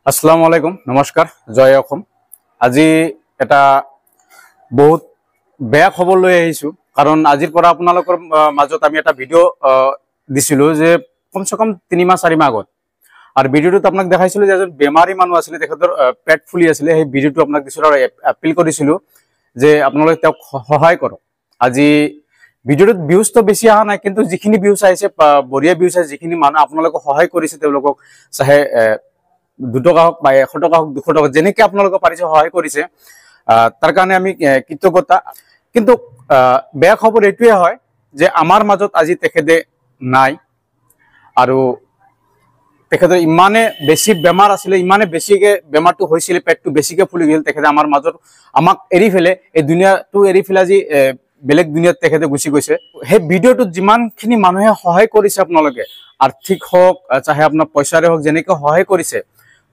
আসসালামু আলাইকুম, নমস্কাৰ, জয় অসম। আজি এটা বহুত বেয়া খবৰ লৈ আহিছো, কাৰণ আজিৰ পৰা আপোনালোকৰ মাজত আমি এটা ভিডিঅ' দিছিলো যে কমচে কম 3 মাহ 4 মাহ আগত। আৰু ভিডিঅ'টোত আপোনাক দেখাইছিলো যে এজন বেমাৰী মানুহ আছিলে, তেখেতৰ পেট ফুলি আছিলে। সেই ভিডিঅ'টো আপোনাক দিছিলো আৰু এপিল কৰিছিলো যে আপোনালোকে তেওঁক সহায় কৰক। আজি ভিডিঅ'টোত ভিউজটো বেছি অহা নাই, কিন্তু যিখিনি ভিউজ আহিছে বঢ়িয়া ভিউজ আহিছে। যিখিনি মানুহ আপোনালোকক সহায় কৰিছে, তেওঁলোকক চাহে 2 টকা হোক বা 100 টকা হোক 200 টকা যেনেকে আপোনালোকে পাৰিছে সহায় কৰিছে, তাৰ কাৰণে আমি কৃতজ্ঞতা। কিন্তু বেয়া খবৰ এইটোৱে হয় যে আমাৰ মাজত আজি তেখেতে নাই, আৰু তেখেতৰ ইমানে বেছি বেমাৰ আছিলে, ইমানে বেছিকে বেমাৰটো হৈছিলে, পেটটো বেছিকে ফুলি গ'ল। তেখেতে আমাৰ মাজত আমাক এৰি ফেলে, এই দুনিয়াটো এৰি ফেলে আজি বেলেগ দুনিয়াত তেখেতে গুচি গৈছে। সেই ভিডিঅ'টোত যিমানখিনি মানুহে সহায় কৰিছে, আপোনালোকে আৰ্থিক হওক চাহে আপোনাৰ পইচাৰে হওক, যেনেকে সহায় কৰিছে,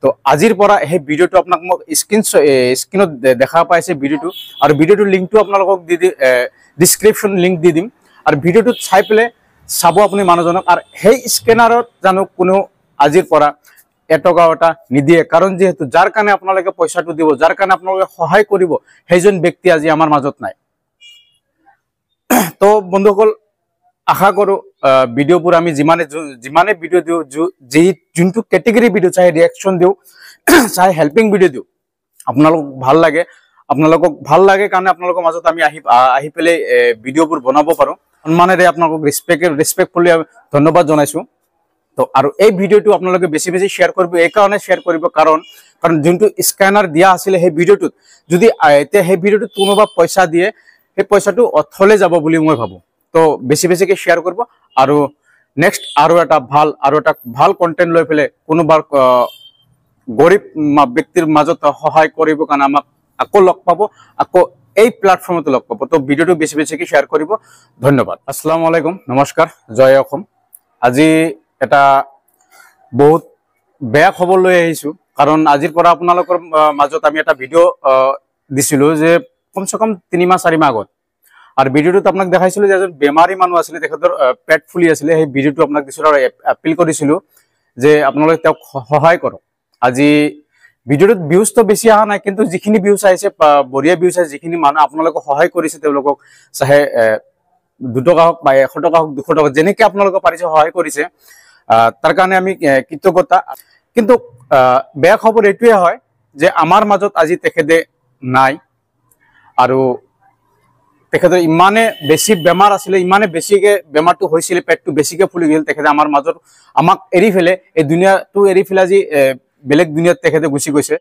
তো আজিৰ পৰা সেই ভিডিঅ'টো আপোনাক মই স্ক্ৰীনত দেখা পাইছে ভিডিঅ'টো, আৰু ভিডিঅ'টোৰ লিংকটো আপোনালোকক ডিছক্ৰিপশ্যন লিংক দি দিম। আৰু ভিডিঅ'টোত চাই পেলাই চাব আপুনি মানুহজনক, আৰু সেই স্কেনাৰত জানো কোনো আজিৰ পৰা এটকাও এটা নিদিয়ে। কাৰণ যিহেতু যাৰ কাৰণে আপোনালোকে পইচাটো দিব, যাৰ কাৰণে আপোনালোকে সহায় কৰিব, সেইজন ব্যক্তি আজি আমাৰ মাজত নাই। তো বন্ধুসকল, আশা কৰো ভিডিঅ'বোৰ আমি যিমানে ভিডিঅ' দিওঁ, যোনটো কেটেগৰী ভিডিঅ' চাহে ৰিয়েকশ্যন দিওঁ, চাহে হেল্পিং ভিডিঅ' দিওঁ, আপোনালোকক ভাল লাগে কাৰণে আপোনালোকৰ মাজত আমি আহি পেলাই ভিডিঅ'বোৰ বনাব পাৰোঁ। সন্মানেৰে আপোনালোকক ৰেছপেক্টফুলি ধন্যবাদ জনাইছোঁ। তো আৰু এই ভিডিঅ'টো আপোনালোকে বেছি শ্বেয়াৰ কৰিব, এইকাৰণে শ্বেয়াৰ কৰিব কাৰণ যোনটো স্কেনাৰ দিয়া আছিলে সেই ভিডিঅ'টোত, যদি এতিয়া সেই ভিডিঅ'টোত কোনোবা পইচা দিয়ে, সেই পইচাটো অথলে যাব বুলি মই ভাবোঁ। তো বেছিকে শ্বেয়াৰ কৰিব, আৰু নেক্সট আৰু এটা ভাল কণ্টেণ্ট লৈ পেলাই কোনোবাৰ গৰীব ব্যক্তিৰ মাজত সহায় কৰিব কাৰণে আমাক আকৌ লগ পাব, আকৌ এই প্লেটফৰ্মতে লগ পাব। তো ভিডিঅ'টো বেছিকে শ্বেয়াৰ কৰিব। ধন্যবাদ। আসসালামু আলাইকুম, নমস্কাৰ, জয় অসম। আজি এটা বহুত বেয়া খবৰ লৈ আহিছো, কাৰণ আজিৰ পৰা আপোনালোকৰ মাজত আমি এটা ভিডিঅ' দিছিলো যে কমচে কম 3 মাহ 4 মাহ আগত। আৰু ভিডিঅ'টোত আপোনাক দেখাইছিলো যে এজন বেমাৰী মানুহ আছিলে, তেখেতৰ পেট ফুলি আছিলে। সেই ভিডিঅ'টো আপোনাক দিছিলো আৰু এপিল কৰিছিলো যে আপোনালোকে তেওঁক সহায় কৰক। আজি ভিডিঅ'টোত ভিউজটো বেছি অহা নাই, কিন্তু যিখিনি ভিউজ আহিছে বঢ়িয়া ভিউজ আহিছে। যিখিনি মানুহ আপোনালোকক সহায় কৰিছে, তেওঁলোকক চাহে 2 টকা হোক বা 100 টকা হোক 200 টকা যেনেকে আপোনালোকে পাৰিছে সহায় কৰিছে, তাৰ কাৰণে আমি কৃতজ্ঞতা। কিন্তু বেয়া খবৰ এইটোৱে হয় যে আমাৰ মাজত আজি তেখেতে নাই, আৰু তেখেতৰ ইমানে বেছি বেমাৰ আছিলে, ইমানে বেছিকে বেমাৰটো হৈছিলে, পেটটো বেছিকে ফুলি গ'ল। তেখেতে আমাৰ মাজত আমাক এৰি ফেলে, এই দুনিয়াটো এৰি ফেলে আজি বেলেগ দুনিয়াত তেখেতে গুচি গৈছে।